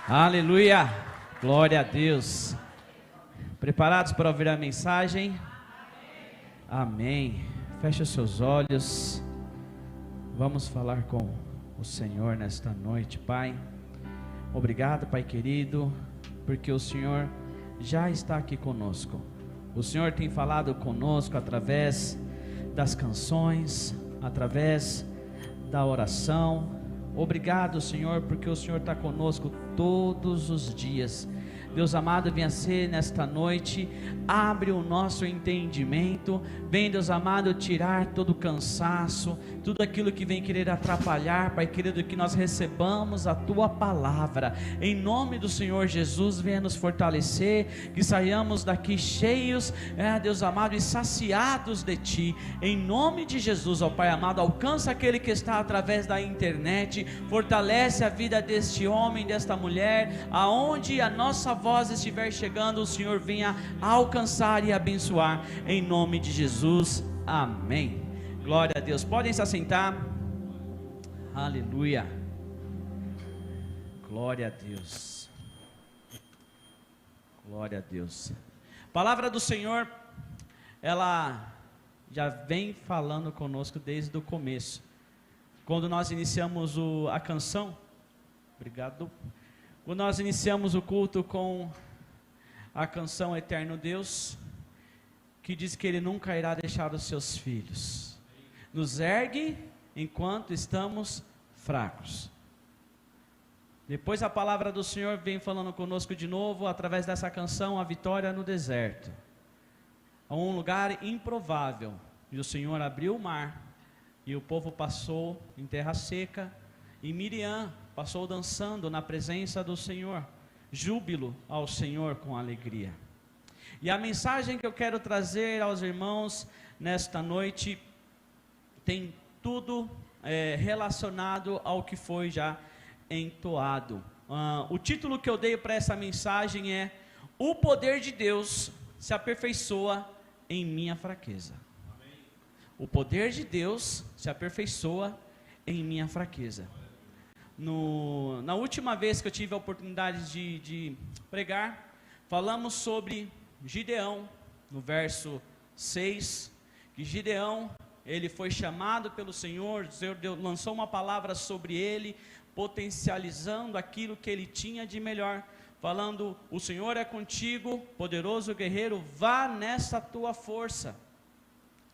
Aleluia, glória a Deus. Preparados para ouvir a mensagem? Amém. Feche os seus olhos. Vamos falar com o Senhor nesta noite, Pai. Obrigado, Pai querido, porque o Senhor já está aqui conosco. O Senhor tem falado conosco através das canções, através da oração. Obrigado, Senhor, porque o Senhor está conosco todos os dias. Deus amado, venha ser nesta noite, abre o nosso entendimento, vem, Deus amado, tirar todo o cansaço, tudo aquilo que vem querer atrapalhar, Pai querido, que nós recebamos a Tua palavra, em nome do Senhor Jesus, venha nos fortalecer, que saiamos daqui cheios, Deus amado, e saciados de Ti, em nome de Jesus, ó Pai amado, alcança aquele que está através da internet, fortalece a vida deste homem, desta mulher, aonde a nossa voz estiver chegando, o Senhor venha alcançar e abençoar, em nome de Jesus, amém. Glória a Deus, podem se assentar. Aleluia, glória a Deus, glória a Deus. A palavra do Senhor, ela já vem falando conosco desde o começo, quando nós iniciamos a canção, obrigado. Quando nós iniciamos o culto com a canção Eterno Deus, que diz que Ele nunca irá deixar os seus filhos, nos ergue enquanto estamos fracos. Depois a palavra do Senhor vem falando conosco de novo, através dessa canção, a vitória no deserto, a um lugar improvável, e o Senhor abriu o mar, e o povo passou em terra seca, e Miriam passou dançando na presença do Senhor, júbilo ao Senhor com alegria. E a mensagem que eu quero trazer aos irmãos nesta noite, tem tudo relacionado ao que foi já entoado. O título que eu dei para essa mensagem é: O poder de Deus se aperfeiçoa em minha fraqueza. Amém. O poder de Deus se aperfeiçoa em minha fraqueza. Na última vez que eu tive a oportunidade de pregar, falamos sobre Gideão, no verso 6, que Gideão, ele foi chamado pelo Senhor, Deus lançou uma palavra sobre ele, potencializando aquilo que ele tinha de melhor, falando: o Senhor é contigo, poderoso guerreiro, vá nessa tua força.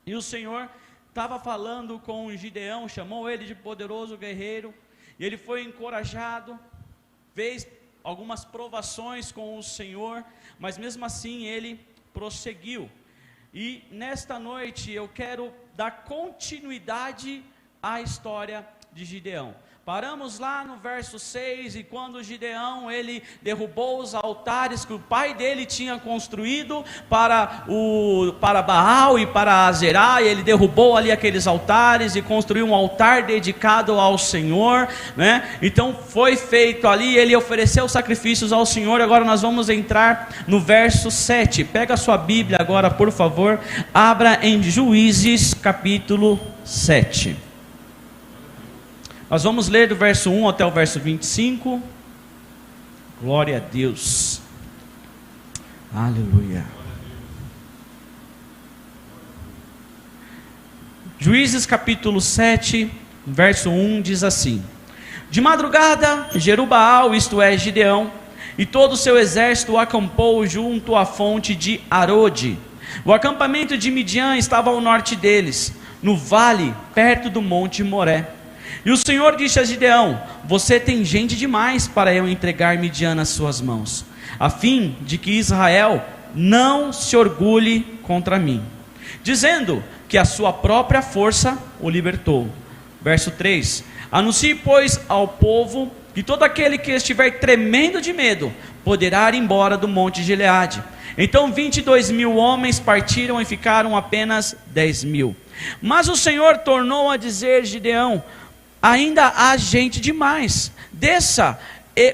E o Senhor estava falando com Gideão, chamou ele de poderoso guerreiro, e ele foi encorajado, fez algumas provações com o Senhor, mas mesmo assim ele prosseguiu. E nesta noite eu quero dar continuidade à história de Gideão. Paramos lá no verso 6, e quando Gideão, ele derrubou os altares que o pai dele tinha construído para Baal e para Azerá, e ele derrubou ali aqueles altares e construiu um altar dedicado ao Senhor, né? Então foi feito ali, ele ofereceu sacrifícios ao Senhor. Agora nós vamos entrar no verso 7, pega a sua Bíblia agora, por favor, abra em Juízes capítulo 7. Nós vamos ler do verso 1 até o verso 25. Glória a Deus. Aleluia. Juízes capítulo 7, verso 1 diz assim: De madrugada, Jerubaal, isto é, Gideão, e todo o seu exército acampou junto à fonte de Arode. O acampamento de Midian estava ao norte deles, no vale, perto do monte Moré. E o Senhor disse a Gideão: Você tem gente demais para eu entregar Midian nas suas mãos, a fim de que Israel não se orgulhe contra mim, dizendo que a sua própria força o libertou. Verso 3: Anuncie, pois, ao povo que todo aquele que estiver tremendo de medo poderá ir embora do monte Gileade. Então 22.000 homens partiram e ficaram apenas 10.000. Mas o Senhor tornou a dizer: Gideão, ainda há gente demais, desça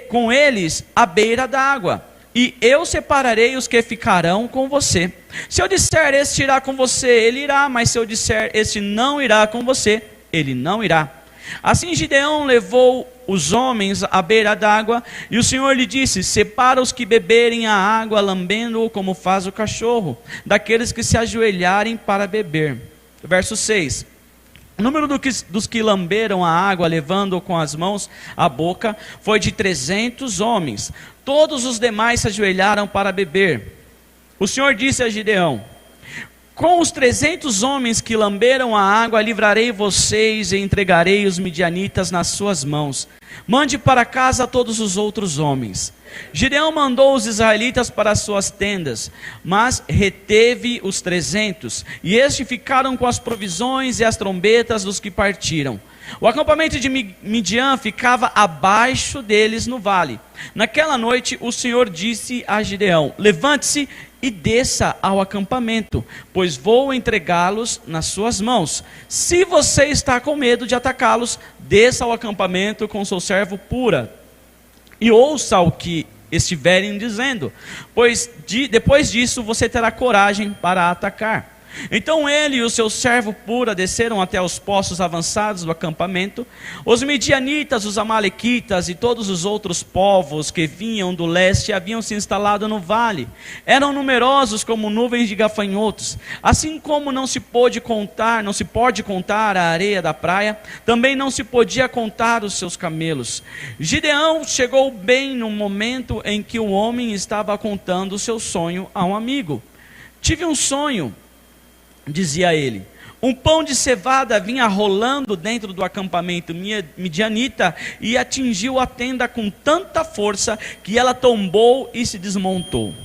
com eles à beira da água, e eu separarei os que ficarão com você. Se eu disser, este irá com você, ele irá, mas se eu disser, este não irá com você, ele não irá. Assim Gideão levou os homens à beira d'água, e o Senhor lhe disse: separa os que beberem a água, lambendo-o como faz o cachorro, daqueles que se ajoelharem para beber. Verso 6. O número dos que lamberam a água, levando com as mãos à boca, foi de 300 homens. Todos os demais se ajoelharam para beber. O Senhor disse a Gideão: com os 300 homens que lamberam a água, livrarei vocês e entregarei os midianitas nas suas mãos. Mande para casa todos os outros homens. Gideão mandou os israelitas para as suas tendas, mas reteve os 300, e estes ficaram com as provisões e as trombetas dos que partiram. O acampamento de Midian ficava abaixo deles no vale. Naquela noite o Senhor disse a Gideão: levante-se e desça ao acampamento, pois vou entregá-los nas suas mãos. Se você está com medo de atacá-los, desça ao acampamento com seu servo Pura, e ouça o que estiverem dizendo, pois depois disso você terá coragem para atacar. Então ele e o seu servo Pura desceram até os postos avançados do acampamento. Os midianitas, os amalequitas e todos os outros povos que vinham do leste haviam se instalado no vale. Eram numerosos como nuvens de gafanhotos. Assim como não se pode contar a areia da praia, também não se podia contar os seus camelos. Gideão chegou bem no momento em que o homem estava contando o seu sonho a um amigo. Tive um sonho, dizia ele. Um pão de cevada vinha rolando dentro do acampamento midianita e atingiu a tenda com tanta força que ela tombou e se desmontou.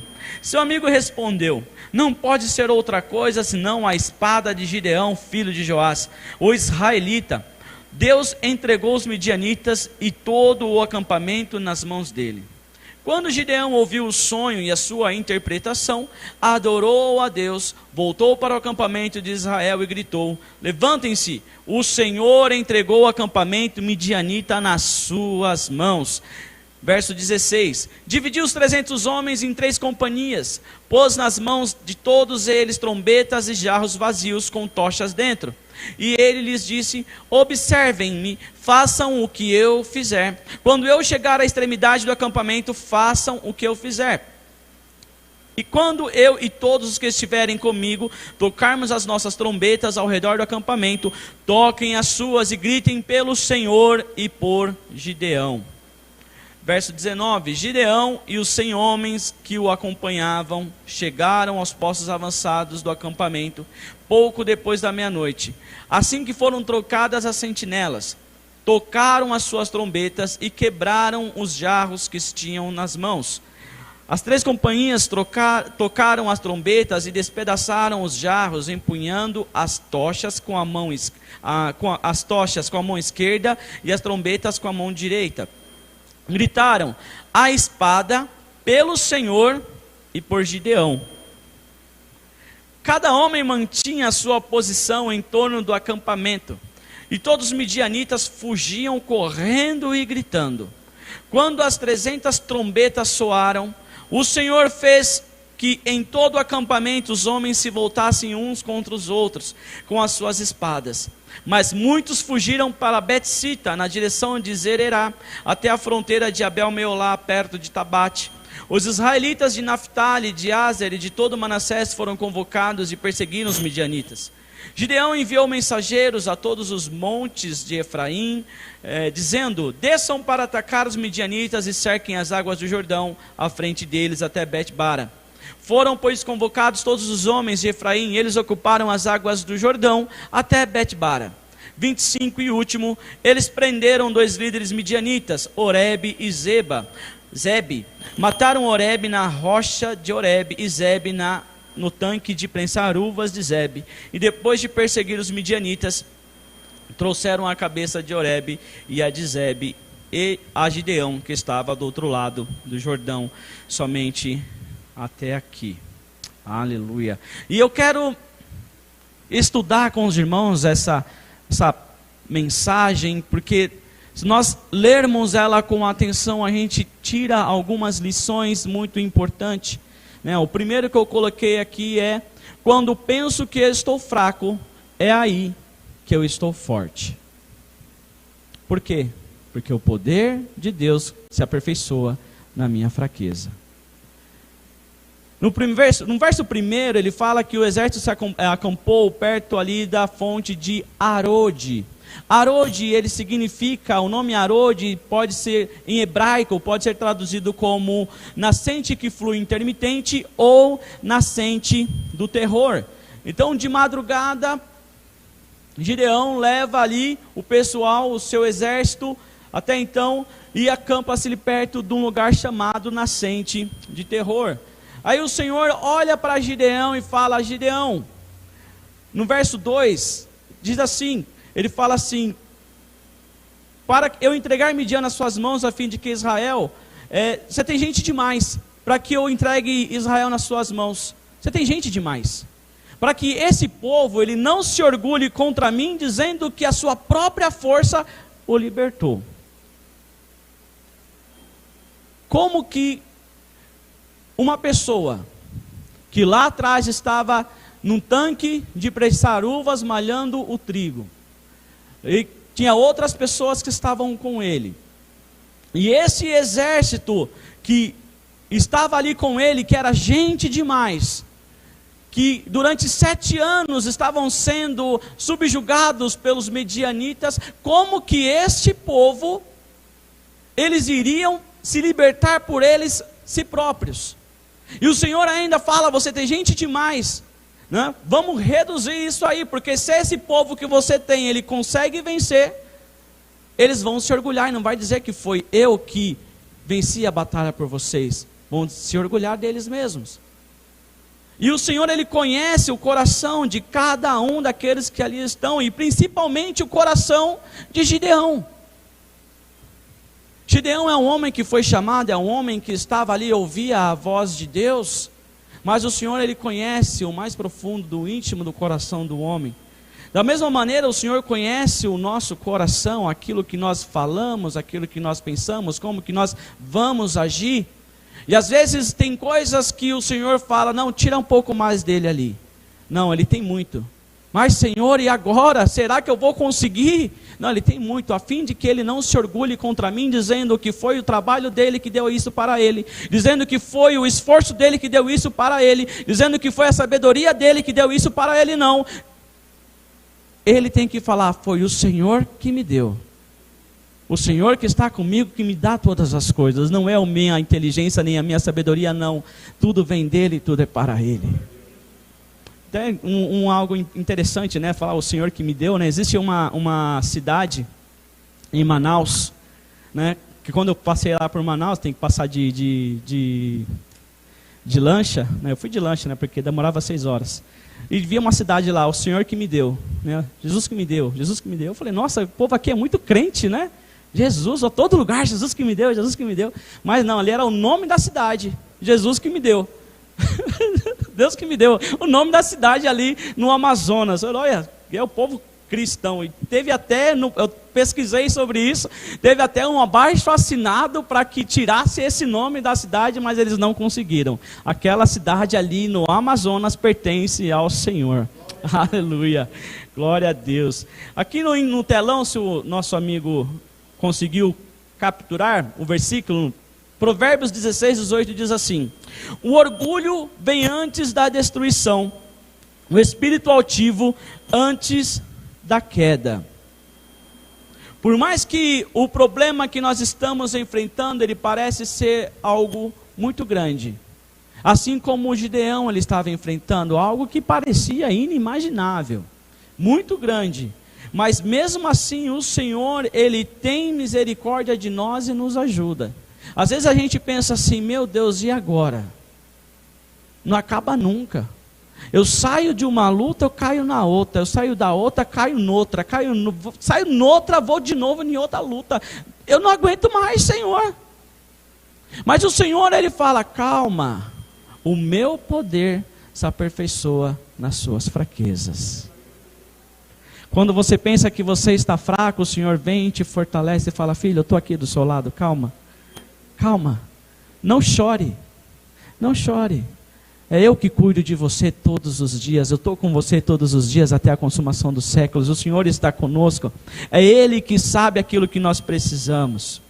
Seu amigo respondeu: não pode ser outra coisa senão a espada de Gideão, filho de Joás, o israelita. Deus entregou os midianitas e todo o acampamento nas mãos dele. Quando Gideão ouviu o sonho e a sua interpretação, adorou a Deus, voltou para o acampamento de Israel e gritou: levantem-se, o Senhor entregou o acampamento midianita nas suas mãos. Verso 16, dividiu os 300 homens em 3 companhias, pôs nas mãos de todos eles trombetas e jarros vazios com tochas dentro. E ele lhes disse: observem-me, façam o que eu fizer. Quando eu chegar à extremidade do acampamento, façam o que eu fizer. E quando eu e todos os que estiverem comigo tocarmos as nossas trombetas ao redor do acampamento, toquem as suas e gritem pelo Senhor e por Gideão. Verso 19, Gideão e os 100 homens que o acompanhavam chegaram aos postos avançados do acampamento, pouco depois da meia-noite. Assim que foram trocadas as sentinelas, tocaram as suas trombetas e quebraram os jarros que tinham nas mãos. As 3 companhias tocaram as trombetas e despedaçaram os jarros, empunhando as tochas com a mão esquerda e as trombetas com a mão direita. Gritaram: a espada pelo Senhor e por Gideão. Cada homem mantinha a sua posição em torno do acampamento, e todos os midianitas fugiam correndo e gritando. Quando as 300 trombetas soaram, o Senhor fez que em todo o acampamento os homens se voltassem uns contra os outros com as suas espadas. Mas muitos fugiram para Bet-sita, na direção de Zererá, até a fronteira de Abel-meolá, perto de Tabate. Os israelitas de Naphtali, de Aser e de todo Manassés foram convocados e perseguiram os midianitas. Gideão enviou mensageiros a todos os montes de Efraim, dizendo: desçam para atacar os midianitas e cerquem as águas do Jordão, à frente deles até Bet-bara. Foram, pois, convocados todos os homens de Efraim, e eles ocuparam as águas do Jordão até Bet-bara. 25 e último, eles prenderam 2 líderes midianitas, Oreb e Zebe. Mataram Oreb na rocha de Oreb e Zebe no tanque de prensar uvas de Zebe. E depois de perseguir os midianitas, trouxeram a cabeça de Oreb e a de Zebe e a Gideão, que estava do outro lado do Jordão, somente até aqui. Aleluia. E eu quero estudar com os irmãos essa mensagem, porque se nós lermos ela com atenção, a gente tira algumas lições muito importantes, né? O primeiro que eu coloquei aqui é: quando penso que eu estou fraco, é aí que eu estou forte. Por quê? Porque o poder de Deus se aperfeiçoa na minha fraqueza. No verso 1, ele fala que o exército se acampou perto ali da fonte de Arode. Arode, ele significa, o nome Arode pode ser, em hebraico, pode ser traduzido como nascente que flui intermitente ou nascente do terror. Então, de madrugada, Gideão leva ali o pessoal, o seu exército, até então, e acampa-se ali perto de um lugar chamado nascente de terror. Aí o Senhor olha para Gideão e fala: Gideão, no verso 2, diz assim, ele fala assim: para eu entregar Midian nas suas mãos, a fim de que Israel, você tem gente demais, para que eu entregue Israel nas suas mãos, você tem gente demais, para que esse povo, ele não se orgulhe contra mim, dizendo que a sua própria força o libertou. Como que uma pessoa que lá atrás estava num tanque de prensar uvas malhando o trigo, e tinha outras pessoas que estavam com ele, e esse exército que estava ali com ele, que era gente demais, que durante 7 anos estavam sendo subjugados pelos medianitas, como que este povo, eles iriam se libertar por eles si próprios? E o Senhor ainda fala: você tem gente demais, né? Vamos reduzir isso aí, porque se esse povo que você tem, ele consegue vencer, eles vão se orgulhar, e não vai dizer que foi eu que venci a batalha por vocês, vão se orgulhar deles mesmos. E o Senhor, ele conhece o coração de cada um daqueles que ali estão, e principalmente o coração de Gideão. Gideão é um homem que foi chamado, é um homem que estava ali, ouvia a voz de Deus, mas o Senhor, ele conhece o mais profundo, do íntimo do coração do homem. Da mesma maneira, o Senhor conhece o nosso coração, aquilo que nós falamos, aquilo que nós pensamos, como que nós vamos agir. E às vezes tem coisas que o Senhor fala: não, tira um pouco mais dele ali. Não, ele tem muito. Mas Senhor, e agora? Será que eu vou conseguir? Não, ele tem muito, a fim de que ele não se orgulhe contra mim, dizendo que foi o trabalho dele que deu isso para ele, dizendo que foi o esforço dele que deu isso para ele, dizendo que foi a sabedoria dele que deu isso para ele. Não, ele tem que falar: foi o Senhor que me deu, o Senhor que está comigo, que me dá todas as coisas. Não é a minha inteligência, nem a minha sabedoria, não, tudo vem dele, tudo é para ele. Até algo interessante, né? Falar o Senhor que me deu, né? Existe uma cidade em Manaus, né? Que quando eu passei lá por Manaus, tem que passar de lancha, né? Eu fui de lancha, né? Porque demorava 6 horas. E vi uma cidade lá: o Senhor que me deu, né? Jesus que me deu, Jesus que me deu. Eu falei: nossa, o povo aqui é muito crente, né? Jesus, a todo lugar, Jesus que me deu, Jesus que me deu. Mas não, ali era o nome da cidade: Jesus que me deu. Deus que me deu o nome da cidade ali no Amazonas. Olha, é o povo cristão. E teve até, eu pesquisei sobre isso, teve até um abaixo-assinado para que tirasse esse nome da cidade, mas eles não conseguiram. Aquela cidade ali no Amazonas pertence ao Senhor. Aleluia, glória a Deus. Aqui no telão, se o nosso amigo conseguiu capturar o versículo, Provérbios 16, 18 diz assim: o orgulho vem antes da destruição, o espírito altivo antes da queda. Por mais que o problema que nós estamos enfrentando, ele parece ser algo muito grande, assim como o Gideão, ele estava enfrentando algo que parecia inimaginável, muito grande, mas mesmo assim o Senhor, ele tem misericórdia de nós e nos ajuda. Às vezes a gente pensa assim: meu Deus, e agora? Não acaba nunca. Eu saio de uma luta, eu caio na outra, eu saio da outra, caio noutra, saio noutra, vou de novo em outra luta. Eu não aguento mais, Senhor. Mas o Senhor, ele fala: calma, o meu poder se aperfeiçoa nas suas fraquezas. Quando você pensa que você está fraco, o Senhor vem e te fortalece e fala: filho, eu estou aqui do seu lado, calma. Calma, não chore, não chore. É eu que cuido de você todos os dias, eu estou com você todos os dias até a consumação dos séculos, o Senhor está conosco, é Ele que sabe aquilo que nós precisamos.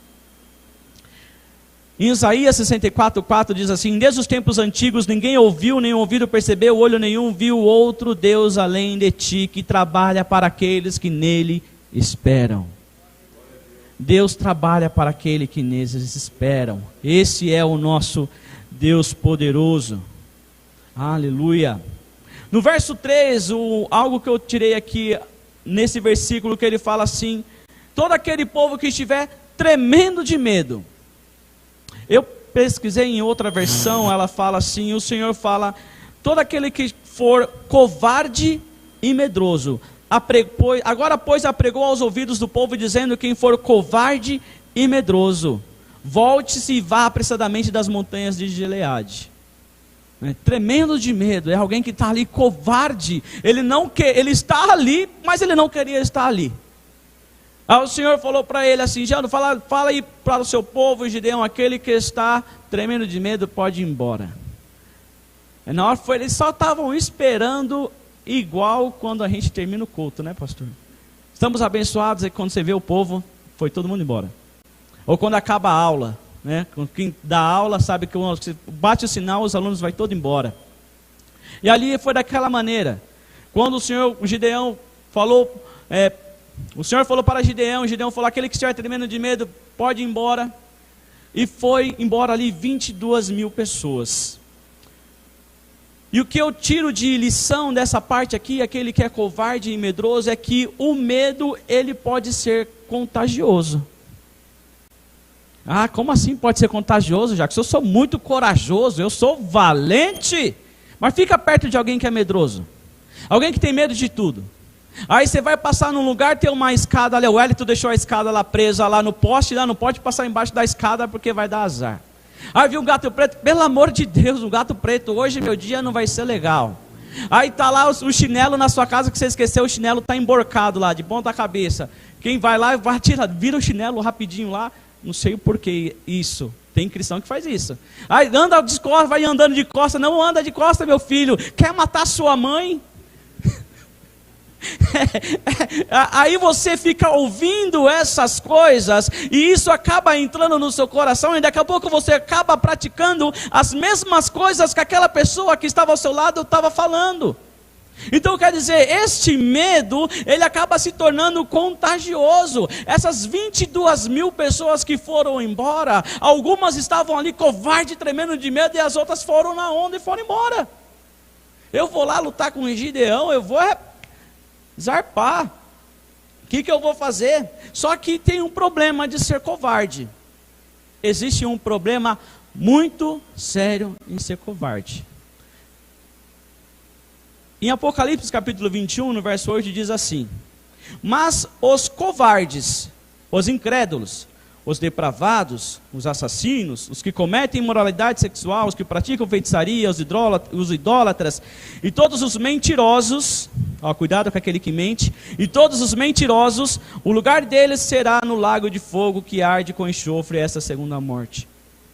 Em Isaías 64:4 diz assim: desde os tempos antigos ninguém ouviu, nem ouvido percebeu, olho nenhum viu outro Deus além de ti, que trabalha para aqueles que nele esperam. Deus trabalha para aqueles que neles esperam. Esse é o nosso Deus poderoso. Aleluia. No verso 3, algo que eu tirei aqui nesse versículo, que ele fala assim: todo aquele povo que estiver tremendo de medo. Eu pesquisei em outra versão, ela fala assim, o Senhor fala: todo aquele que for covarde e medroso. Agora, pois, apregou aos ouvidos do povo, dizendo: quem for covarde e medroso, volte-se e vá apressadamente das montanhas de Gileade. Tremendo de medo, é alguém que está ali covarde, ele está ali, mas ele não queria estar ali. Aí o Senhor falou para ele assim: Gideão, fala aí para o seu povo, Gideão, aquele que está tremendo de medo pode ir embora. E na hora eles só estavam esperando, igual quando a gente termina o culto, né, pastor? Estamos abençoados e quando você vê o povo, foi todo mundo embora. Ou quando acaba a aula, né? Quem dá aula sabe que bate o sinal, os alunos vão todos embora. E ali foi daquela maneira. Quando o Gideão falou, o Senhor falou para Gideão falou: aquele que estiver tremendo de medo pode ir embora. E foi embora ali 22 mil pessoas. E o que eu tiro de lição dessa parte aqui, aquele que é covarde e medroso, é que o medo, ele pode ser contagioso. Ah, como assim pode ser contagioso, Jacques? Eu sou muito corajoso, eu sou valente. Mas fica perto de alguém que é medroso, alguém que tem medo de tudo. Aí você vai passar num lugar, tem uma escada ali, o Wellington deixou a escada lá presa lá no poste, lá não pode passar embaixo da escada porque vai dar azar. Aí viu um gato preto, pelo amor de Deus, um gato preto, hoje meu dia não vai ser legal. Aí está lá o chinelo na sua casa, que você esqueceu, o chinelo está emborcado lá, de ponta cabeça. Quem vai lá, vira o chinelo rapidinho lá, não sei o porquê isso. Tem cristão que faz isso. Aí anda de costas, vai andando de costas, não anda de costas, meu filho, quer matar sua mãe? Aí você fica ouvindo essas coisas e isso acaba entrando no seu coração, e daqui a pouco você acaba praticando as mesmas coisas que aquela pessoa que estava ao seu lado estava falando. Então quer dizer, este medo, ele acaba se tornando contagioso. Essas 22 mil pessoas que foram embora, algumas estavam ali covarde, tremendo de medo, e as outras foram na onda e foram embora. Eu vou lá lutar com o Gideão, eu vou zarpar. O que eu vou fazer? Só que tem um problema de ser covarde. Existe um problema muito sério em ser covarde. Em Apocalipse capítulo 21, no verso 8, diz assim: mas os covardes, os incrédulos, os depravados, os assassinos, os que cometem imoralidade sexual, os que praticam feitiçaria, os idólatras, e todos os mentirosos, cuidado com aquele que mente, e todos os mentirosos, o lugar deles será no lago de fogo que arde com enxofre, essa segunda morte.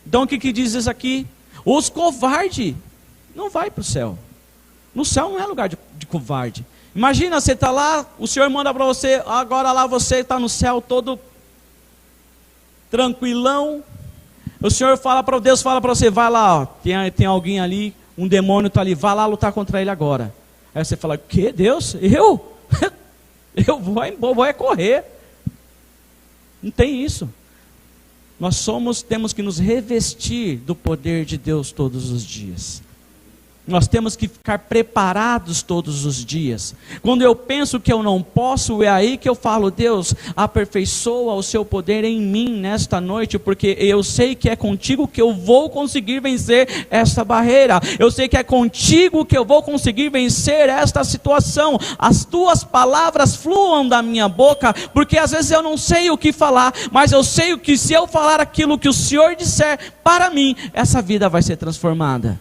Então o que diz isso aqui? Os covardes não vai para o céu. No céu não é lugar de covarde. Imagina, você está lá, o Senhor manda para você, agora lá você está no céu todo tranquilão. O Senhor Deus fala para você: vai lá, tem alguém ali, um demônio está ali, vai lá lutar contra ele agora. Aí você fala: que Deus? Eu? Eu vou correr. Não tem isso. Temos que nos revestir do poder de Deus todos os dias. Nós temos que ficar preparados todos os dias. Quando eu penso que eu não posso, é aí que eu falo: Deus, aperfeiçoa o seu poder em mim nesta noite, porque eu sei que é contigo que eu vou conseguir vencer esta barreira. Eu sei que é contigo que eu vou conseguir vencer esta situação. As tuas palavras fluam da minha boca, porque às vezes eu não sei o que falar, mas eu sei que se eu falar aquilo que o Senhor disser para mim, essa vida vai ser transformada.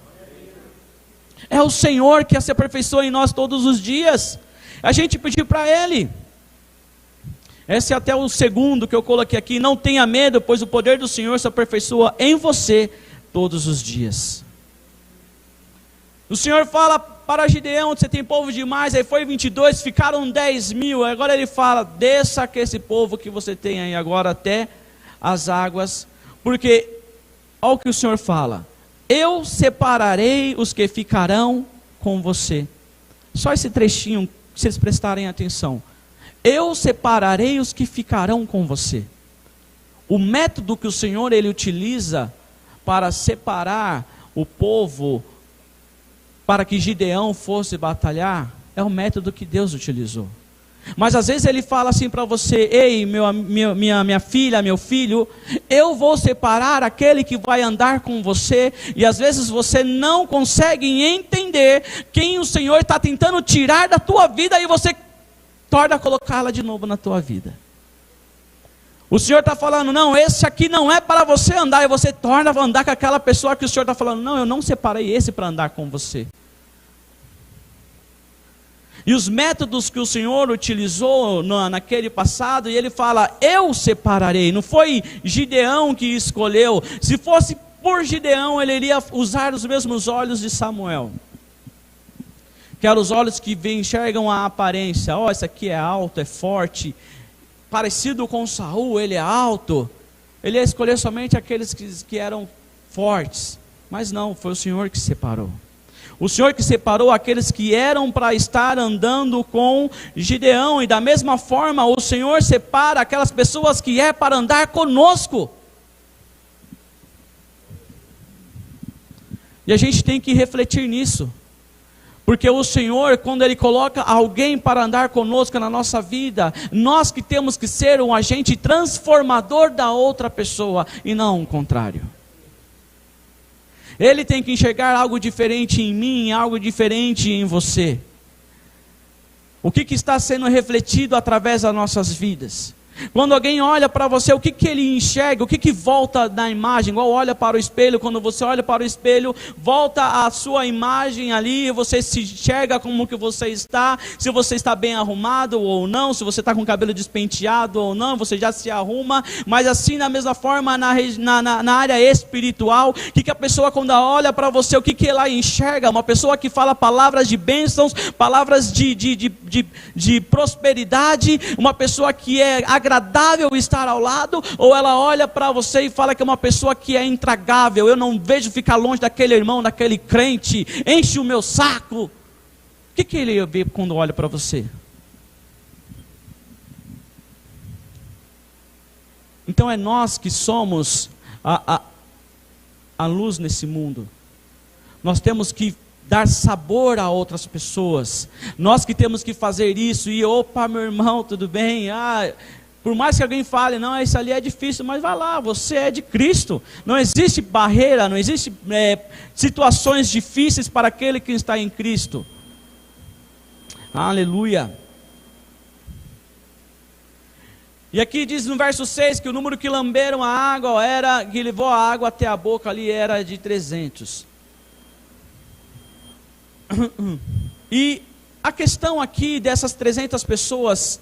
É o Senhor que se aperfeiçoa em nós todos os dias. A gente pedir para Ele. Esse é até o segundo que eu coloquei aqui. Não tenha medo, pois o poder do Senhor se aperfeiçoa em você todos os dias. O Senhor fala para Gideão, você tem povo demais, aí foi 22, ficaram 10.000, agora ele fala, desça que esse povo que você tem aí agora até as águas, porque, olha o que o Senhor fala, eu separarei os que ficarão com você. Só esse trechinho, se vocês prestarem atenção, eu separarei os que ficarão com você. O método que o Senhor ele utiliza para separar o povo, para que Gideão fosse batalhar, é o método que Deus utilizou. Mas às vezes ele fala assim para você, ei, minha filha, meu filho, eu vou separar aquele que vai andar com você, e às vezes você não consegue entender quem o Senhor está tentando tirar da tua vida, e você torna a colocá-la de novo na tua vida. O Senhor está falando, não, esse aqui não é para você andar, e você torna a andar com aquela pessoa que o Senhor está falando, não, eu não separei esse para andar com você. E os métodos que o Senhor utilizou naquele passado, e ele fala, eu separarei, não foi Gideão que escolheu, se fosse por Gideão, ele iria usar os mesmos olhos de Samuel, que eram os olhos que enxergam a aparência, esse aqui é alto, é forte, parecido com Saul, ele é alto, ele ia escolher somente aqueles que eram fortes, mas não, foi o Senhor que separou. O Senhor que separou aqueles que eram para estar andando com Gideão, e da mesma forma o Senhor separa aquelas pessoas que é para andar conosco. E a gente tem que refletir nisso, porque o Senhor, quando Ele coloca alguém para andar conosco na nossa vida, nós que temos que ser um agente transformador da outra pessoa, e não o contrário. Ele tem que enxergar algo diferente em mim, algo diferente em você. O que está sendo refletido através das nossas vidas? Quando alguém olha para você, o que ele enxerga? O que volta na imagem? Igual olha para o espelho, quando você olha para o espelho, volta a sua imagem ali, você se enxerga como que você está, se você está bem arrumado ou não, se você está com o cabelo despenteado ou não, você já se arruma, mas assim da mesma forma na área espiritual, o que a pessoa quando olha para você, o que ela enxerga? Uma pessoa que fala palavras de bênçãos, palavras de prosperidade, uma pessoa que é agradável estar ao lado, ou ela olha para você e fala que é uma pessoa que é intragável, eu não vejo ficar longe daquele irmão, daquele crente, enche o meu saco. O que ele vê quando olha para você? Então é nós que somos a luz nesse mundo. Nós temos que dar sabor a outras pessoas, nós que temos que fazer isso, e opa, meu irmão, tudo bem? Por mais que alguém fale, não, isso ali é difícil, mas vai lá, você é de Cristo. Não existe barreira, não existe situações difíceis para aquele que está em Cristo. Aleluia. E aqui diz no verso 6 que o número que lamberam a água que levou a água até a boca ali era de 300. E a questão aqui dessas 300 pessoas,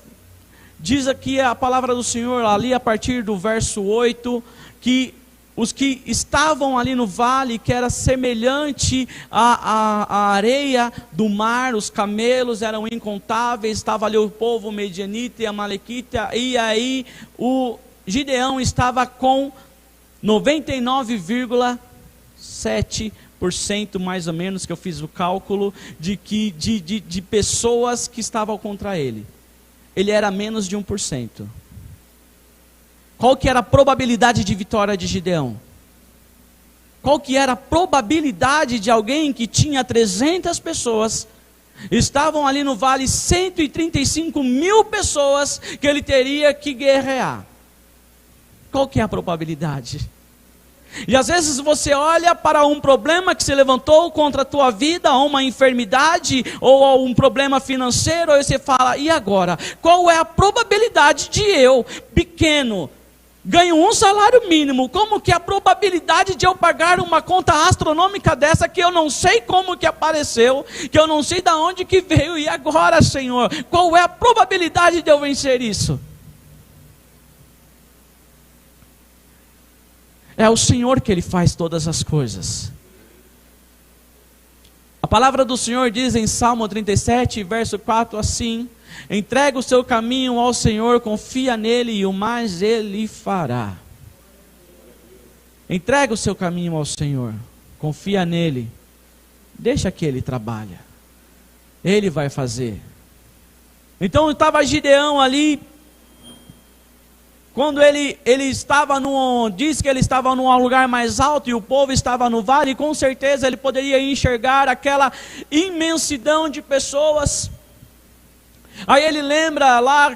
diz aqui a palavra do Senhor, ali a partir do verso 8, que os que estavam ali no vale, que era semelhante à areia do mar, os camelos eram incontáveis, estava ali o povo medianita e amalequita, e aí o Gideão estava com 99,7% mais ou menos, que eu fiz o cálculo, de pessoas que estavam contra ele. Ele era menos de 1%. Qual que era a probabilidade de vitória de Gideão? Qual que era a probabilidade de alguém que tinha 300 pessoas, estavam ali no vale 135.000 pessoas, que ele teria que guerrear? Qual que é a probabilidade? E às vezes você olha para um problema que se levantou contra a tua vida, ou uma enfermidade, ou um problema financeiro, e você fala, e agora? Qual é a probabilidade de eu, pequeno, ganho um salário mínimo, como que é a probabilidade de eu pagar uma conta astronômica dessa, que eu não sei como que apareceu, que eu não sei de onde que veio, e agora, Senhor, qual é a probabilidade de eu vencer isso? É o Senhor que Ele faz todas as coisas. A palavra do Senhor diz em Salmo 37, verso 4 assim: entrega o seu caminho ao Senhor, confia nele e o mais ele fará. Entrega o seu caminho ao Senhor, confia nele, deixa que ele trabalhe, ele vai fazer. Então estava Gideão ali, quando ele estava diz que ele estava num lugar mais alto e o povo estava no vale, e com certeza ele poderia enxergar aquela imensidão de pessoas. Aí ele lembra lá,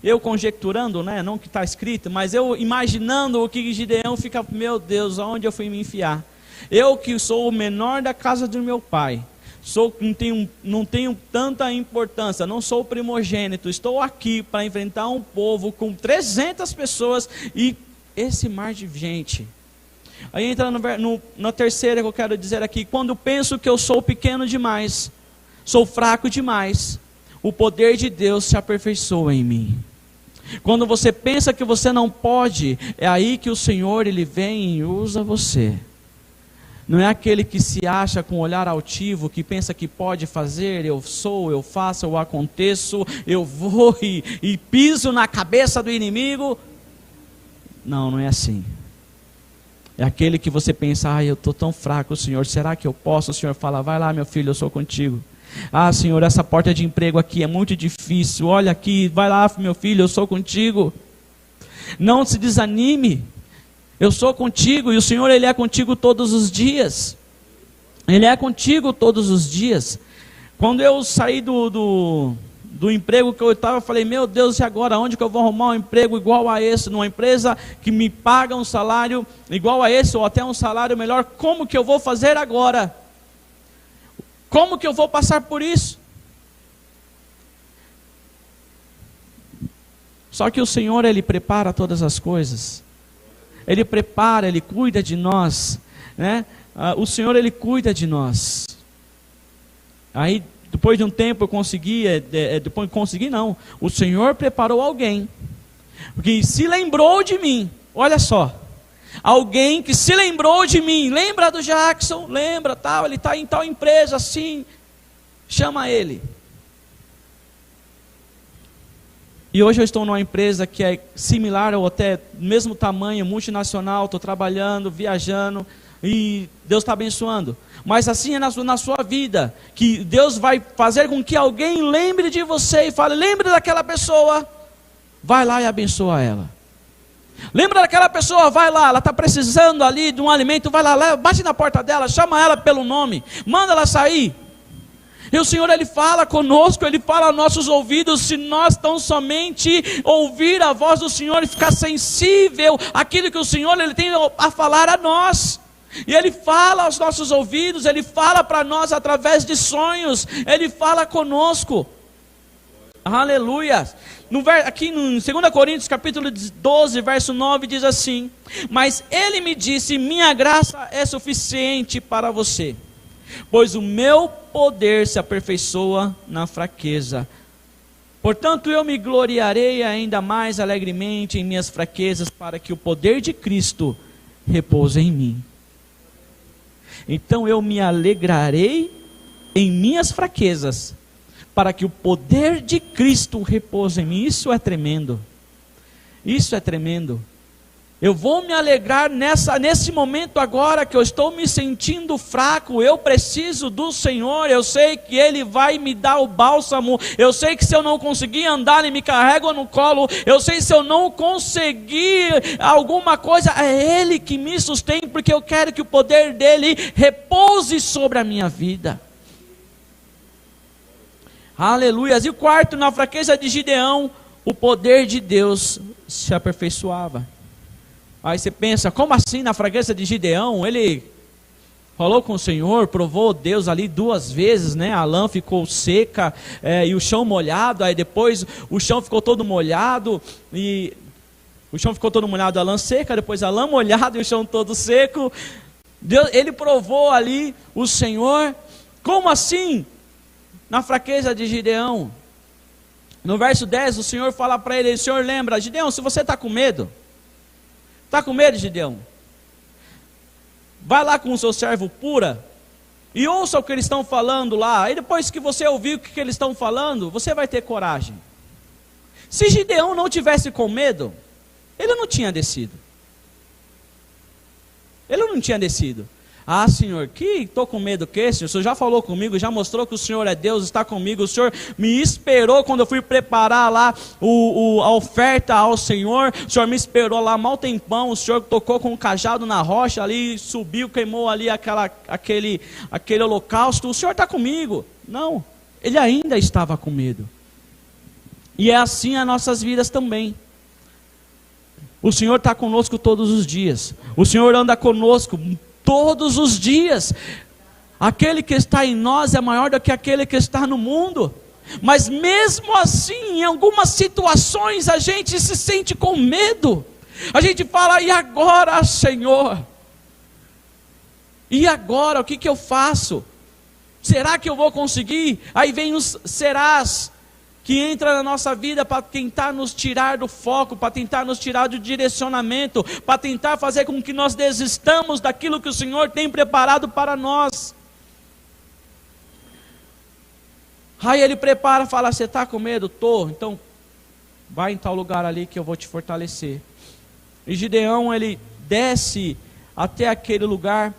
eu conjecturando, né, não que está escrito, mas eu imaginando o que Gideão fica, meu Deus, aonde eu fui me enfiar? Eu que sou o menor da casa do meu pai, não tenho tanta importância, não sou o primogênito, estou aqui para enfrentar um povo com 300 pessoas e esse mar de gente. Aí entra na terceira que eu quero dizer aqui: quando penso que eu sou pequeno demais, sou fraco demais, o poder de Deus se aperfeiçoa em mim. Quando você pensa que você não pode, é aí que o Senhor ele vem e usa você. Não é aquele que se acha com um olhar altivo, que pensa que pode fazer, eu sou, eu faço, eu aconteço, eu vou e piso na cabeça do inimigo. Não, não é assim. É aquele que você pensa, eu estou tão fraco, Senhor, será que eu posso? O Senhor fala, vai lá meu filho, eu sou contigo. Senhor, essa porta de emprego aqui é muito difícil, olha aqui, vai lá meu filho, eu sou contigo. Não se desanime. Eu sou contigo e o Senhor ele é contigo todos os dias. Ele é contigo todos os dias. Quando eu saí do emprego que eu estava, eu falei, meu Deus, e agora? Onde que eu vou arrumar um emprego igual a esse? Numa empresa que me paga um salário igual a esse, ou até um salário melhor. Como que eu vou fazer agora? Como que eu vou passar por isso? Só que o Senhor ele prepara todas as coisas. Ele prepara, Ele cuida de nós, né? O Senhor Ele cuida de nós. Aí depois de um tempo eu consegui, o Senhor preparou alguém, que se lembrou de mim, olha só, alguém que se lembrou de mim, lembra do Jackson, lembra, tal, ele está em tal empresa assim, chama ele. E hoje eu estou numa empresa que é similar ou até mesmo tamanho, multinacional, estou trabalhando, viajando, e Deus está abençoando. Mas assim é na sua vida, que Deus vai fazer com que alguém lembre de você e fale, lembre daquela pessoa, vai lá e abençoa ela. Lembra daquela pessoa, vai lá, ela está precisando ali de um alimento, vai lá, bate na porta dela, chama ela pelo nome, manda ela sair. E o Senhor ele fala conosco, Ele fala aos nossos ouvidos, se nós tão somente ouvir a voz do Senhor e ficar sensível àquilo que o Senhor ele tem a falar a nós. E Ele fala aos nossos ouvidos, Ele fala para nós através de sonhos, Ele fala conosco. Aleluia. Aqui no 2 Coríntios capítulo 12, verso 9 diz assim: mas Ele me disse, minha graça é suficiente para você, pois o meu poder se aperfeiçoa na fraqueza. Portanto, eu me gloriarei ainda mais alegremente em minhas fraquezas, para que o poder de Cristo repouse em mim. Então eu me alegrarei em minhas fraquezas, para que o poder de Cristo repouse em mim. Isso é tremendo. Isso é tremendo. Eu vou me alegrar nesse momento agora que eu estou me sentindo fraco, eu preciso do Senhor, eu sei que Ele vai me dar o bálsamo, eu sei que se eu não conseguir andar, Ele me carrega no colo, eu sei que se eu não conseguir alguma coisa, é Ele que me sustém, porque eu quero que o poder dEle repouse sobre a minha vida. Aleluia. E o quarto, na fraqueza de Gideão, o poder de Deus se aperfeiçoava. Aí você pensa, como assim na fraqueza de Gideão? Ele falou com o Senhor, provou Deus ali 2 vezes, né? A lã ficou seca e o chão molhado. Aí depois o chão ficou todo molhado e o chão ficou todo molhado, a lã seca. Depois a lã molhada e o chão todo seco. Ele provou ali o Senhor. Como assim na fraqueza de Gideão? No verso 10 o Senhor fala para ele, Senhor lembra, Gideão, se você está com medo, está com medo, Gideão? Vai lá com o seu servo Pura, e ouça o que eles estão falando lá, e depois que você ouvir o que eles estão falando, você vai ter coragem. Se Gideão não tivesse com medo, ele não tinha descido. Ele não tinha descido. Ah, Senhor, estou com medo que o Senhor já falou comigo, já mostrou que o Senhor é Deus, está comigo, o Senhor me esperou quando eu fui preparar lá a oferta ao Senhor, o Senhor me esperou lá mal tempão, o Senhor tocou com um cajado na rocha ali, subiu, queimou ali aquele holocausto, o Senhor está comigo. Não, ele ainda estava com medo. E é assim as nossas vidas também. O Senhor está conosco todos os dias, o Senhor anda conosco todos os dias. Aquele que está em nós é maior do que aquele que está no mundo. Mas mesmo assim, em algumas situações, a gente se sente com medo. A gente fala, e agora, Senhor? E agora, o que eu faço? Será que eu vou conseguir? Aí vem os serás, que entra na nossa vida para tentar nos tirar do foco, para tentar nos tirar do direcionamento, para tentar fazer com que nós desistamos daquilo que o Senhor tem preparado para nós. Aí ele prepara, fala, você está com medo? Estou, então vai em tal lugar ali que eu vou te fortalecer. E Gideão, ele desce até aquele lugar,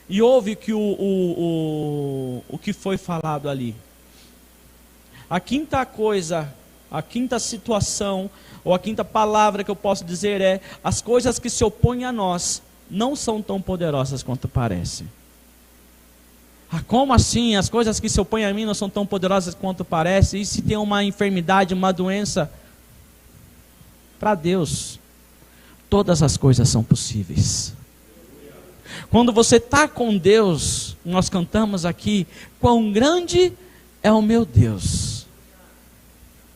e ouve que o que foi falado ali. A quinta coisa, a quinta situação, ou a quinta palavra que eu posso dizer é: as coisas que se opõem a nós não são tão poderosas quanto parecem. Ah, como assim? As coisas que se opõem a mim não são tão poderosas quanto parecem? E se tem uma enfermidade, uma doença? Para Deus, todas as coisas são possíveis. Quando você está com Deus, nós cantamos aqui, quão grande é o meu Deus.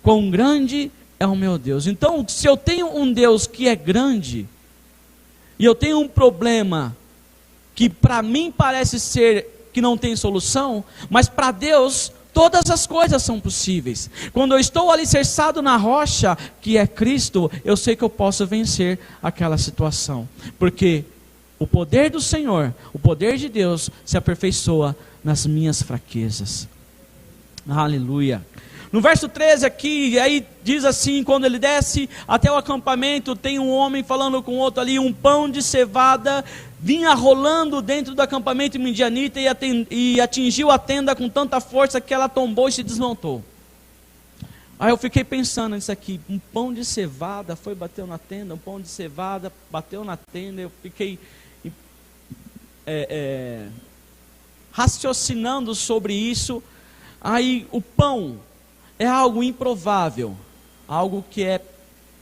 Quão grande é o meu Deus. Então, se eu tenho um Deus que é grande, e eu tenho um problema que para mim parece ser que não tem solução, mas para Deus todas as coisas são possíveis. Quando eu estou alicerçado na rocha, que é Cristo, eu sei que eu posso vencer aquela situação. Porque o poder do Senhor, o poder de Deus se aperfeiçoa nas minhas fraquezas. Aleluia. No verso 13 aqui, aí diz assim, quando ele desce até o acampamento, tem um homem falando com outro ali, um pão de cevada vinha rolando dentro do acampamento midianita e atingiu a tenda com tanta força que ela tombou e se desmontou. Aí eu fiquei pensando nisso aqui, um pão de cevada bateu na tenda, um pão de cevada bateu na tenda, eu fiquei raciocinando sobre isso. Aí o pão é algo improvável, algo que é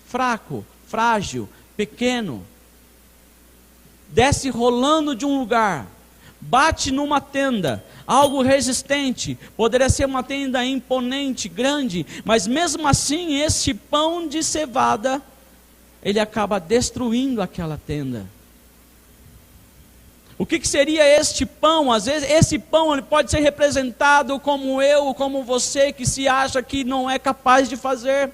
fraco, frágil, pequeno, desce rolando de um lugar, bate numa tenda, algo resistente, poderia ser uma tenda imponente, grande, mas mesmo assim esse pão de cevada, ele acaba destruindo aquela tenda. O que seria este pão? Às vezes esse pão ele pode ser representado como eu, como você, que se acha que não é capaz de fazer,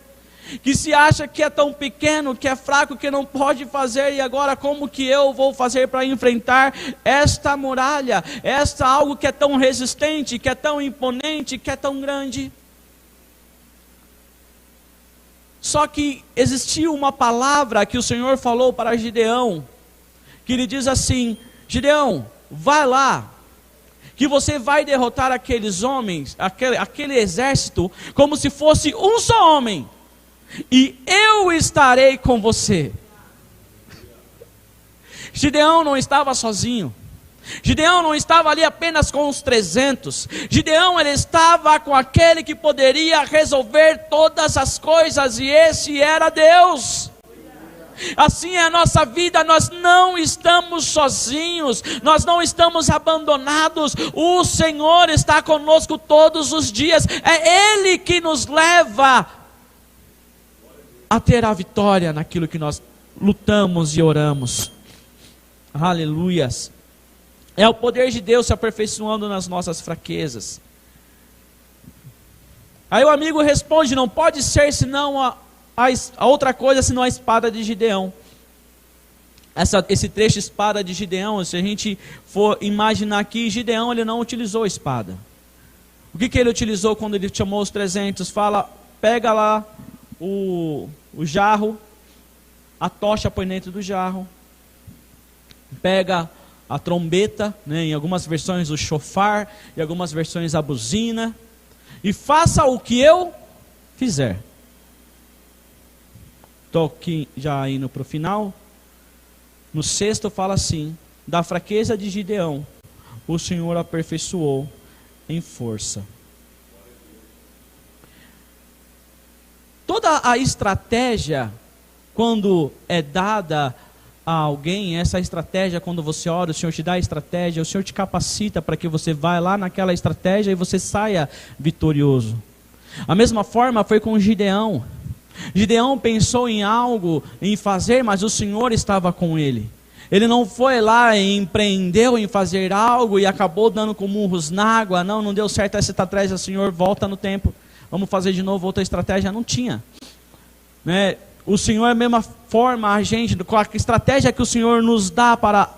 que se acha que é tão pequeno, que é fraco, que não pode fazer, e agora como que eu vou fazer para enfrentar esta muralha, esta algo que é tão resistente, que é tão imponente, que é tão grande? Só que existiu uma palavra que o Senhor falou para Gideão, que ele diz assim: Gideão, vai lá, que você vai derrotar aqueles homens, aquele exército, como se fosse um só homem, e eu estarei com você. Gideão não estava sozinho, Gideão não estava ali apenas com os 300, Gideão ele estava com aquele que poderia resolver todas as coisas, e esse era Deus. Assim é a nossa vida, nós não estamos sozinhos, nós não estamos abandonados, o Senhor está conosco todos os dias, é Ele que nos leva a ter a vitória naquilo que nós lutamos e oramos. Aleluias. É o poder de Deus se aperfeiçoando nas nossas fraquezas. Aí o amigo responde: não pode ser senão a outra coisa senão a espada de Gideão. esse trecho espada de Gideão, se a gente for imaginar aqui, Gideão ele não utilizou espada. O que ele utilizou quando ele chamou os 300? Fala, pega lá o jarro, a tocha põe dentro do jarro, pega a trombeta, né, em algumas versões o chofar, em algumas versões a buzina, e faça o que eu fizer. Estou aqui já indo para o final. No 6º fala assim: da fraqueza de Gideão, o Senhor aperfeiçoou em força. Toda a estratégia, quando é dada a alguém, essa estratégia, quando você ora, o Senhor te dá a estratégia, o Senhor te capacita para que você vá lá naquela estratégia e você saia vitorioso. A mesma forma foi com Gideão. Gideão pensou em algo, em fazer, mas o Senhor estava com ele. Ele não foi lá e empreendeu em fazer algo e acabou dando com murros na água. Não deu certo essa estratégia, Senhor, volta no tempo. Vamos fazer de novo outra estratégia. Não tinha. Né? O Senhor é a mesma forma, a gente, com a estratégia que o Senhor nos dá para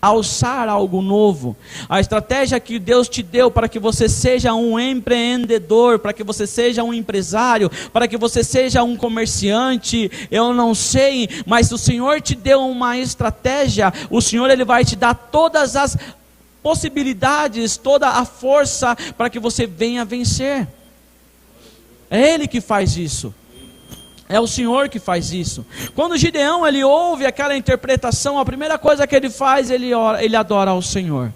alçar algo novo. A estratégia que Deus te deu para que você seja um empreendedor, para que você seja um empresário, para que você seja um comerciante, eu não sei, mas se o Senhor te deu uma estratégia, o Senhor ele vai te dar todas as possibilidades, toda a força para que você venha vencer. É Ele que faz isso. É o Senhor que faz isso. Quando Gideão ele ouve aquela interpretação, a primeira coisa que ele faz, ele ora, ele adora ao Senhor.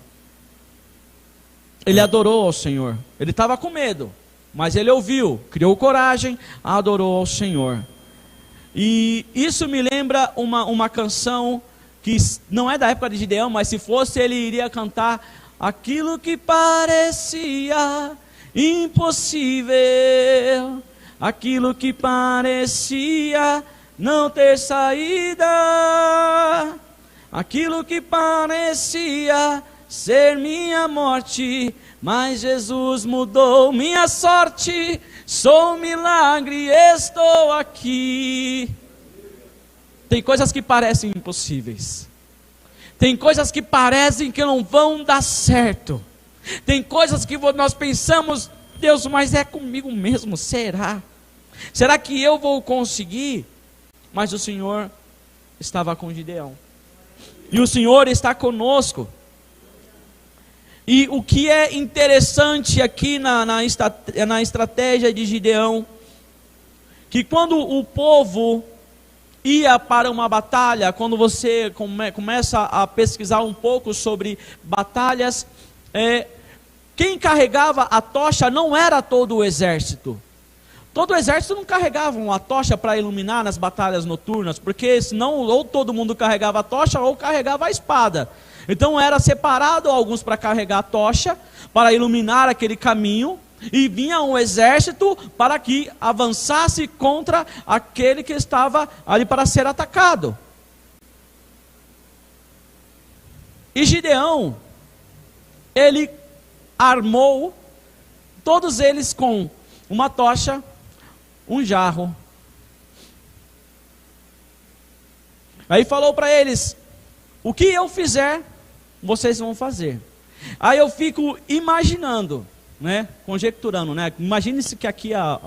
Ele adorou ao Senhor. Ele estava com medo, mas ele ouviu, criou coragem, adorou ao Senhor. E isso me lembra uma canção que não é da época de Gideão, mas se fosse ele iria cantar: aquilo que parecia impossível, aquilo que parecia não ter saída, aquilo que parecia ser minha morte, mas Jesus mudou minha sorte, sou um milagre, estou aqui. Tem coisas que parecem impossíveis, tem coisas que parecem que não vão dar certo, tem coisas que nós pensamos: Deus, mas é comigo mesmo, será? Será que eu vou conseguir? Mas o Senhor estava com Gideão. E o Senhor está conosco. E o que é interessante aqui na estratégia de Gideão, que quando o povo ia para uma batalha, quando você começa a pesquisar um pouco sobre batalhas, quem carregava a tocha não era todo o exército. Todo o exército não carregava uma tocha para iluminar nas batalhas noturnas, porque senão ou todo mundo carregava a tocha ou carregava a espada. Então era separado alguns para carregar a tocha, para iluminar aquele caminho, e vinha um exército para que avançasse contra aquele que estava ali para ser atacado. E Gideão, ele armou todos eles com uma tocha, um jarro. Aí falou para eles: o que eu fizer, vocês vão fazer. Aí eu fico imaginando, né, conjecturando, né? Imagine-se que aqui a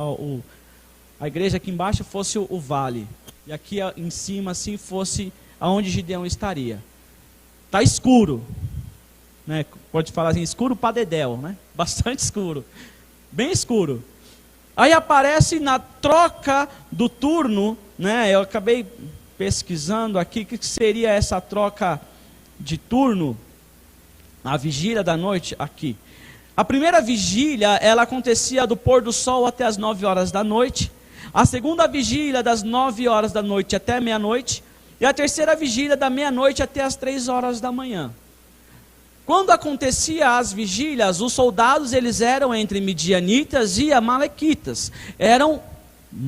igreja aqui embaixo fosse o vale, e aqui em cima assim fosse aonde Gideão estaria. Tá escuro, né? Pode falar assim, escuro para dedéu, né? Bastante escuro, bem escuro. Aí aparece na troca do turno, né? Eu acabei pesquisando aqui o que seria essa troca de turno, a vigília da noite aqui. A primeira vigília, ela acontecia do pôr do sol até as 9 horas da noite. A segunda vigília das 9 horas da noite até meia-noite. E a terceira vigília da meia-noite até as 3 horas da manhã. Quando acontecia as vigílias, os soldados eles eram entre midianitas e amalequitas. Eram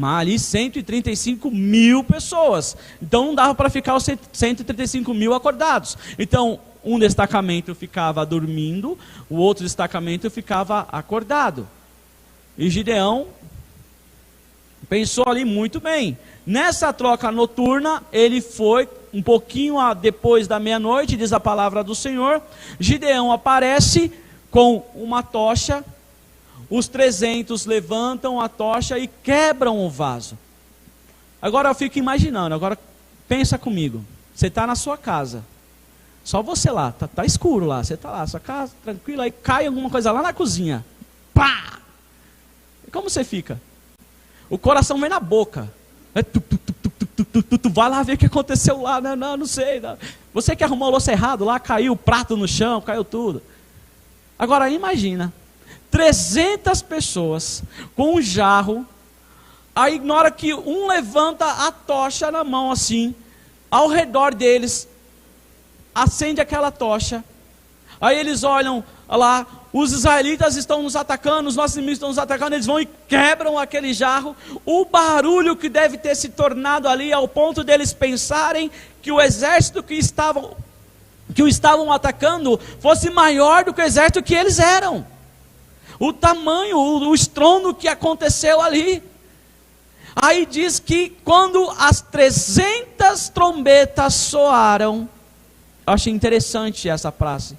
ali 135 mil pessoas. Então não dava para ficar os 135 mil acordados. Então um destacamento ficava dormindo, o outro destacamento ficava acordado. E Gideão pensou ali muito bem. Nessa troca noturna, ele foi um pouquinho depois da meia-noite, diz a palavra do Senhor, Gideão aparece com uma tocha, os 300 levantam a tocha e quebram o vaso. Agora eu fico imaginando, agora pensa comigo, você está na sua casa, só você lá, tá escuro lá, você está lá, sua casa, tranquilo, aí cai alguma coisa lá na cozinha, pá! E como você fica? O coração vem na boca, tu vai lá ver o que aconteceu lá, não sei, não. Você que arrumou a louça errado lá, caiu o prato no chão, caiu tudo. Agora imagina, 300 pessoas com um jarro, aí na hora que um levanta a tocha na mão assim, ao redor deles, acende aquela tocha, aí eles olham lá, os israelitas estão nos atacando, os nossos inimigos estão nos atacando, eles vão e quebram aquele jarro, o barulho que deve ter se tornado ali, ao ponto deles pensarem que o exército que o estavam atacando, fosse maior do que o exército que eles eram, o tamanho, o estrondo que aconteceu ali. Aí diz que quando as 300 trombetas soaram, eu achei interessante essa frase,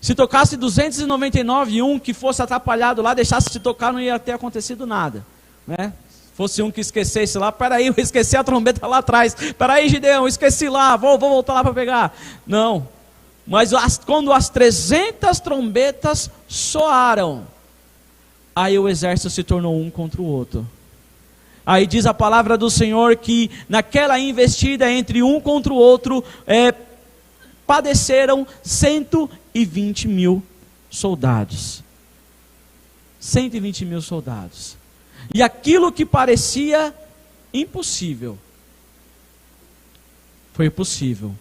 se tocasse 299 e um que fosse atrapalhado lá, deixasse de tocar, não ia ter acontecido nada, né? Fosse um que esquecesse lá, peraí, eu esqueci a trombeta lá atrás, peraí Gideão, esqueci lá, vou voltar lá para pegar. Não, mas quando as 300 trombetas soaram, aí o exército se tornou um contra o outro. Aí diz a palavra do Senhor que naquela investida entre um contra o outro, padeceram 120 mil soldados. 120 mil soldados. E aquilo que parecia impossível, foi possível.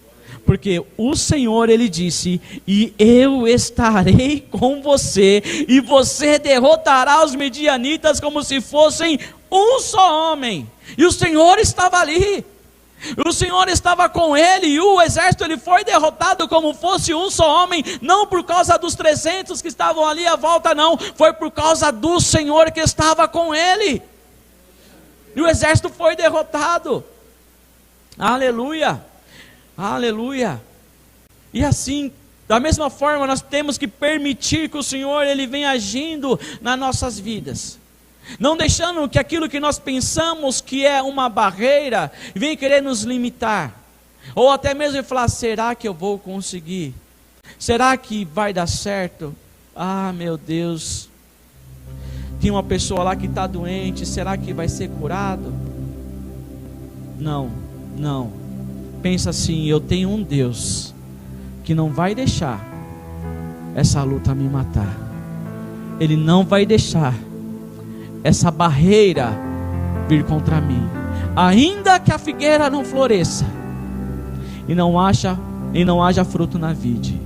Porque o Senhor, Ele disse, e eu estarei com você, e você derrotará os medianitas como se fossem um só homem. E o Senhor estava ali. O Senhor estava com ele, e o exército ele foi derrotado como fosse um só homem, não por causa dos 300 que estavam ali à volta, não, foi por causa do Senhor que estava com ele, e o exército foi derrotado. Aleluia, aleluia. E assim, da mesma forma, nós temos que permitir que o Senhor ele venha agindo nas nossas vidas, não deixando que aquilo que nós pensamos que é uma barreira, venha querer nos limitar, ou até mesmo falar, será que eu vou conseguir? Será que vai dar certo? Ah, meu Deus, tem uma pessoa lá que está doente, será que vai ser curado? Não, não, pensa assim, eu tenho um Deus, que não vai deixar essa luta me matar, Ele não vai deixar essa barreira vir contra mim, ainda que a figueira não floresça e não haja fruto na vide,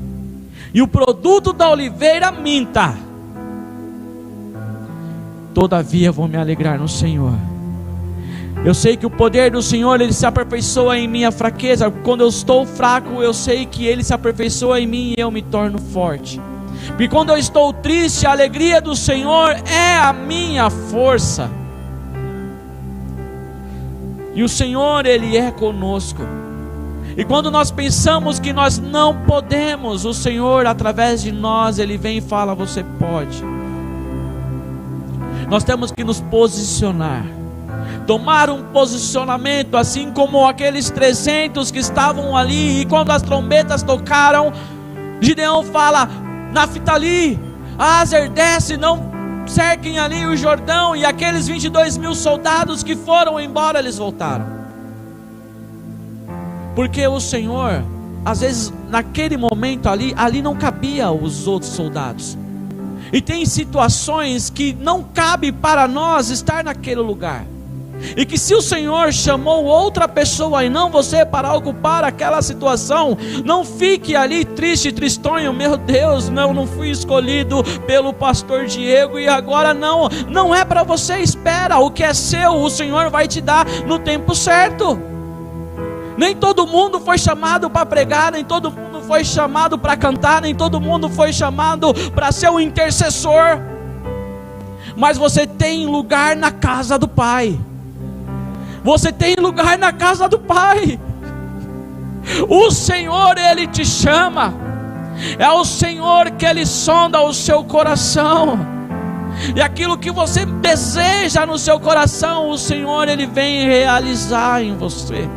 e o produto da oliveira minta, todavia vou me alegrar no Senhor. Eu sei que o poder do Senhor ele se aperfeiçoa em minha fraqueza. Quando eu estou fraco, eu sei que Ele se aperfeiçoa em mim e eu me torno forte. Porque quando eu estou triste, a alegria do Senhor é a minha força. E o Senhor, Ele é conosco. E quando nós pensamos que nós não podemos, o Senhor, através de nós, Ele vem e fala, você pode. Nós temos que nos posicionar, tomar um posicionamento, assim como aqueles 300 que estavam ali, e quando as trombetas tocaram, Gideão fala, Naftali, Aser, desce, não cerquem ali o Jordão. E aqueles 22 mil soldados que foram embora, eles voltaram. Porque o Senhor, às vezes naquele momento ali não cabia os outros soldados. E tem situações que não cabe para nós estar naquele lugar. E que se o Senhor chamou outra pessoa e não você para ocupar aquela situação, não fique ali triste, tristonho, meu Deus, não fui escolhido pelo pastor Diego e agora não é para você, espera, o que é seu o Senhor vai te dar no tempo certo. Nem todo mundo foi chamado para pregar, nem todo mundo foi chamado para cantar, nem todo mundo foi chamado para ser um intercessor, mas você tem lugar na casa do Pai. Você tem lugar na casa do Pai. O Senhor, Ele te chama. É o Senhor que Ele sonda o seu coração. E aquilo que você deseja no seu coração, o Senhor, Ele vem realizar em você.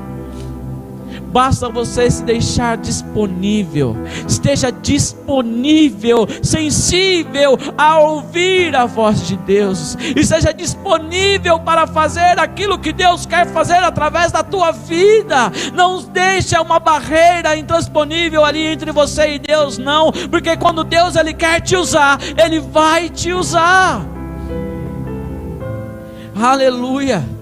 Basta você se deixar disponível. Esteja disponível, sensível a ouvir a voz de Deus. Esteja disponível para fazer aquilo que Deus quer fazer através da tua vida. Não deixe uma barreira intransponível ali entre você e Deus, não. Porque quando Deus Ele quer te usar, Ele vai te usar. Aleluia.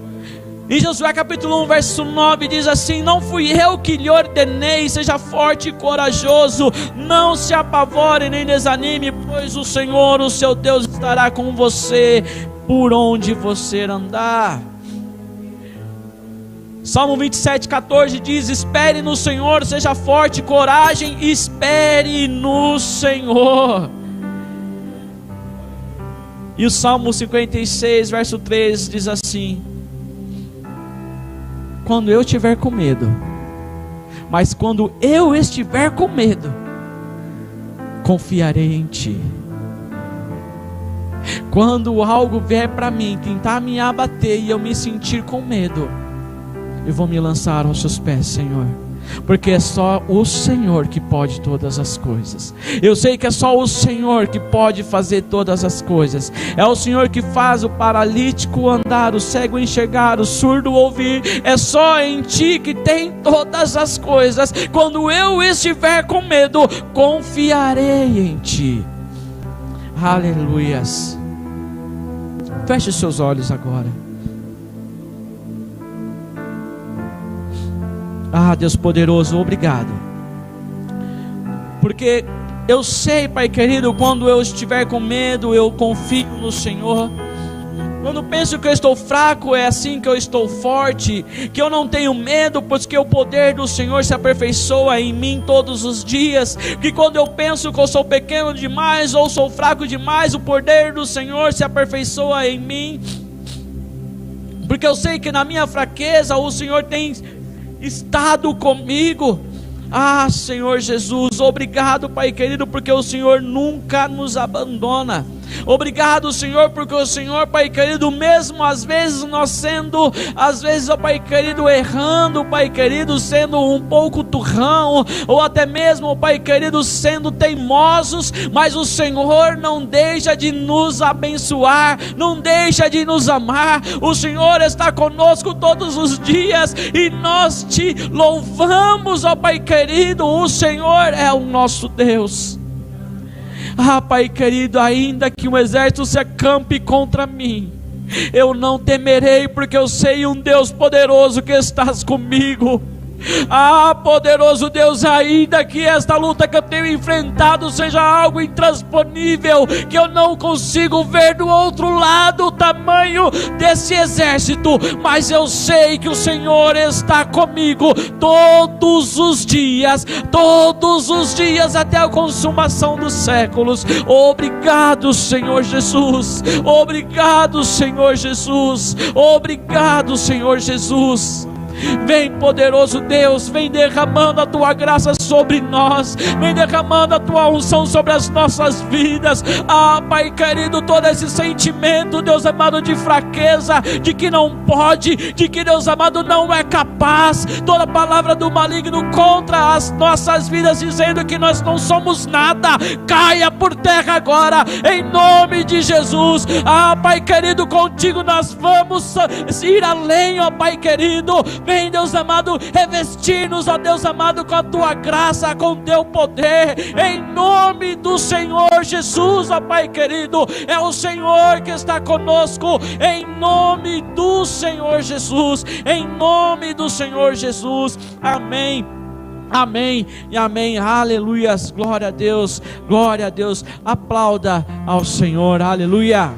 Em Josué capítulo 1 verso 9 diz assim: não fui eu que lhe ordenei, seja forte e corajoso, não se apavore nem desanime, pois o Senhor, o seu Deus, estará com você por onde você andar. Salmo 27:14 diz: espere no Senhor, seja forte, coragem, espere no Senhor. E o Salmo 56 verso 3 diz assim: quando eu estiver com medo, mas quando eu estiver com medo, confiarei em Ti. Quando algo vier para mim, tentar me abater e eu me sentir com medo, eu vou me lançar aos Seus pés, Senhor. Porque é só o Senhor que pode todas as coisas. Eu sei que é só o Senhor que pode fazer todas as coisas. É o Senhor que faz o paralítico andar, o cego enxergar, o surdo ouvir. É só em Ti que tem todas as coisas. Quando eu estiver com medo, confiarei em Ti. Aleluias. Feche os seus olhos agora. Ah, Deus poderoso, obrigado. Porque eu sei, Pai querido, quando eu estiver com medo, eu confio no Senhor. Quando penso que eu estou fraco, é assim que eu estou forte. Que eu não tenho medo, pois que o poder do Senhor se aperfeiçoa em mim todos os dias. Que quando eu penso que eu sou pequeno demais ou sou fraco demais, o poder do Senhor se aperfeiçoa em mim. Porque eu sei que na minha fraqueza o Senhor tem estado comigo. Ah, Senhor Jesus, obrigado, Pai querido, porque o Senhor nunca nos abandona. Obrigado, Senhor, porque o Senhor, Pai querido, mesmo às vezes nós sendo, às vezes, ó Pai querido, errando, Pai querido, sendo um pouco turrão, ou até mesmo, Pai querido, sendo teimosos, mas o Senhor não deixa de nos abençoar, não deixa de nos amar. O Senhor está conosco todos os dias e nós Te louvamos, ó Pai querido. O Senhor é o nosso Deus. Ah, Pai querido, ainda que um exército se acampe contra mim, eu não temerei, porque eu sei um Deus poderoso que estás comigo. Ah, poderoso Deus, ainda que esta luta que eu tenho enfrentado seja algo intransponível, que eu não consigo ver do outro lado o tamanho desse exército, mas eu sei que o Senhor está comigo todos os dias até a consumação dos séculos. Obrigado, Senhor Jesus. Obrigado, Senhor Jesus. Obrigado, Senhor Jesus. Vem, poderoso Deus, vem derramando a Tua graça sobre nós, vem derramando a Tua unção sobre as nossas vidas. Ah, Pai querido, todo esse sentimento, Deus amado, de fraqueza, de que não pode, de que, Deus amado, não é capaz, toda palavra do maligno contra as nossas vidas, dizendo que nós não somos nada, caia por terra agora, em nome de Jesus. Ah, Pai querido, contigo nós vamos ir além, ó Pai querido. Vem, Deus amado, revestir-nos, ó Deus amado, com a Tua graça, com o Teu poder, em nome do Senhor Jesus, ó Pai querido. É o Senhor que está conosco, em nome do Senhor Jesus, em nome do Senhor Jesus. Amém. Amém e amém, aleluias, glória a Deus, glória a Deus. Aplauda ao Senhor, aleluia.